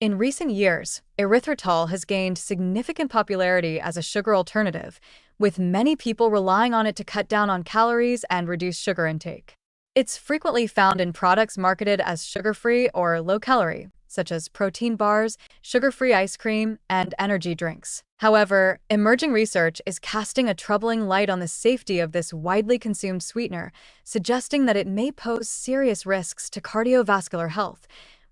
In recent years, erythritol has gained significant popularity as a sugar alternative, with many people relying on it to cut down on calories and reduce sugar intake. It's frequently found in products marketed as sugar-free or low-calorie, such as protein bars, sugar-free ice cream, and energy drinks. However, emerging research is casting a troubling light on the safety of this widely consumed sweetener, suggesting that it may pose serious risks to cardiovascular health,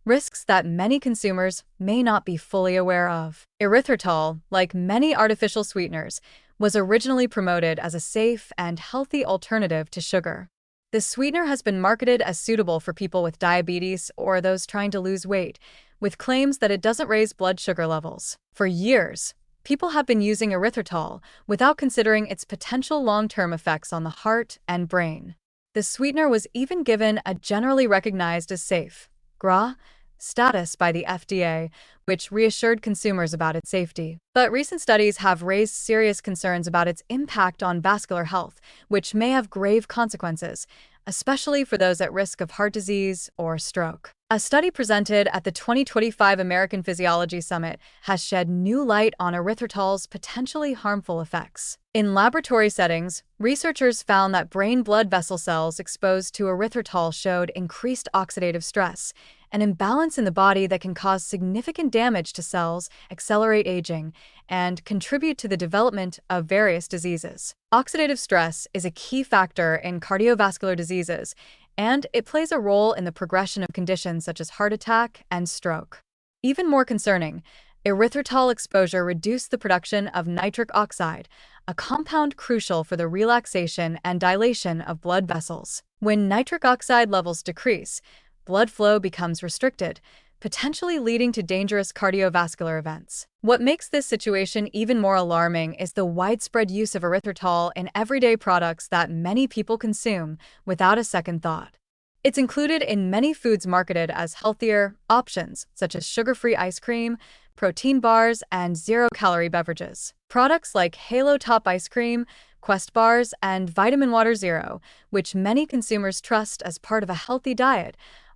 risks that many consumers may not be fully aware of. Erythritol, like many artificial sweeteners, was originally promoted as a safe and healthy alternative to sugar. The sweetener has been marketed as suitable for people with diabetes or those trying to lose weight, with claims that it doesn't raise blood sugar levels. For years, people have been using erythritol without considering its potential long-term effects on the heart and brain. The sweetener was even given a generally recognized as safe GRA status by the FDA, which reassured consumers about its safety. But recent studies have raised serious concerns about its impact on vascular health, which may have grave consequences, especially for those at risk of heart disease or stroke. A study presented at the 2025 American Physiology Summit has shed new light on erythritol's potentially harmful effects. In laboratory settings, researchers found that brain blood vessel cells exposed to erythritol showed increased oxidative stress, an imbalance in the body that can cause significant damage to cells, accelerate aging, and contribute to the development of various diseases. Oxidative stress is a key factor in cardiovascular diseases, and it plays a role in the progression of conditions such as heart attack and stroke. Even more concerning, erythritol exposure reduced the production of nitric oxide, a compound crucial for the relaxation and dilation of blood vessels. When nitric oxide levels decrease, blood flow becomes restricted, potentially leading to dangerous cardiovascular events. What makes this situation even more alarming is the widespread use of erythritol in everyday products that many people consume without a second thought. It's included in many foods marketed as healthier options, such as sugar-free ice cream, protein bars, and zero-calorie beverages. Products like Halo Top Ice Cream, Quest Bars, and Vitamin Water Zero, which many consumers trust as part of a healthy diet,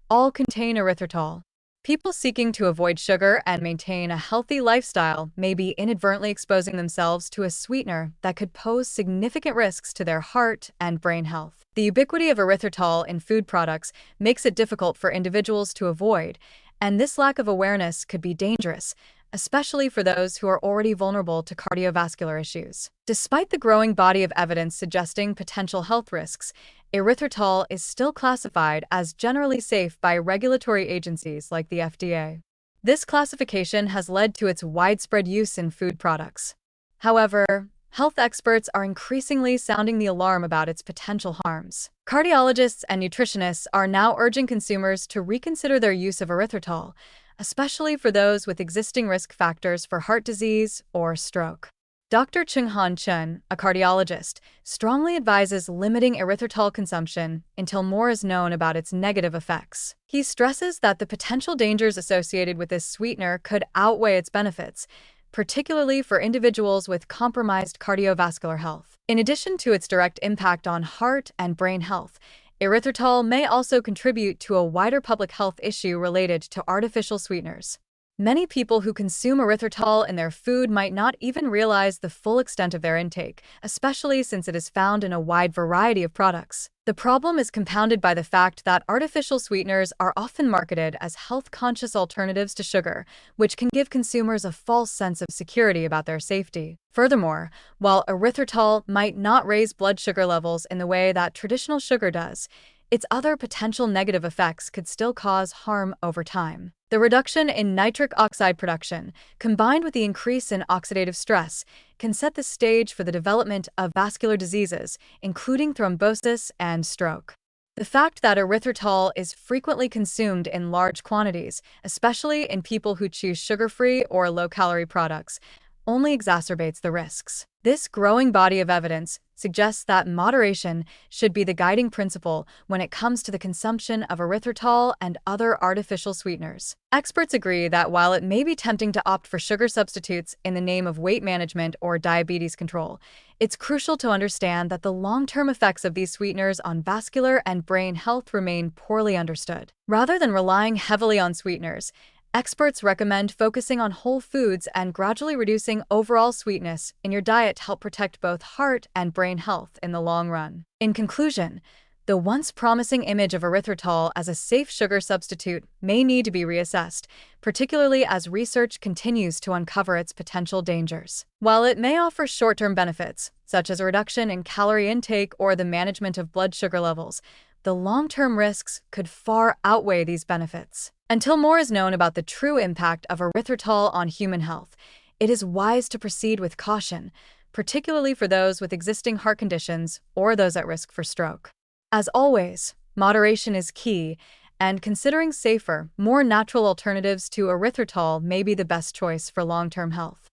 all contain erythritol. People seeking to avoid sugar and maintain a healthy lifestyle may be inadvertently exposing themselves to a sweetener that could pose significant risks to their heart and brain health. The ubiquity of erythritol in food products makes it difficult for individuals to avoid, and this lack of awareness could be dangerous, especially for those who are already vulnerable to cardiovascular issues. Despite the growing body of evidence suggesting potential health risks, erythritol is still classified as generally safe by regulatory agencies like the FDA. This classification has led to its widespread use in food products. However, health experts are increasingly sounding the alarm about its potential harms. Cardiologists and nutritionists are now urging consumers to reconsider their use of erythritol, especially for those with existing risk factors for heart disease or stroke. Dr. Chung-Han Chun, a cardiologist, strongly advises limiting erythritol consumption until more is known about its negative effects. He stresses that the potential dangers associated with this sweetener could outweigh its benefits, particularly for individuals with compromised cardiovascular health. In addition to its direct impact on heart and brain health, erythritol may also contribute to a wider public health issue related to artificial sweeteners. Many people who consume erythritol in their food might not even realize the full extent of their intake, especially since it is found in a wide variety of products. The problem is compounded by the fact that artificial sweeteners are often marketed as health-conscious alternatives to sugar, which can give consumers a false sense of security about their safety. Furthermore, while erythritol might not raise blood sugar levels in the way that traditional sugar does, its other potential negative effects could still cause harm over time. The reduction in nitric oxide production, combined with the increase in oxidative stress, can set the stage for the development of vascular diseases, including thrombosis and stroke. The fact that erythritol is frequently consumed in large quantities, especially in people who choose sugar-free or low-calorie products, only exacerbates the risks. This growing body of evidence suggests that moderation should be the guiding principle when it comes to the consumption of erythritol and other artificial sweeteners. Experts agree that while it may be tempting to opt for sugar substitutes in the name of weight management or diabetes control, it's crucial to understand that the long-term effects of these sweeteners on vascular and brain health remain poorly understood. Rather than relying heavily on sweeteners, Experts recommend focusing on whole foods and gradually reducing overall sweetness in your diet to help protect both heart and brain health in the long run. In conclusion, the once promising image of erythritol as a safe sugar substitute may need to be reassessed, particularly as research continues to uncover its potential dangers. While it may offer short-term benefits, such as a reduction in calorie intake or the management of blood sugar levels, the long-term risks could far outweigh these benefits. Until more is known about the true impact of erythritol on human health, it is wise to proceed with caution, particularly for those with existing heart conditions or those at risk for stroke. As always, moderation is key, and considering safer, more natural alternatives to erythritol may be the best choice for long-term health.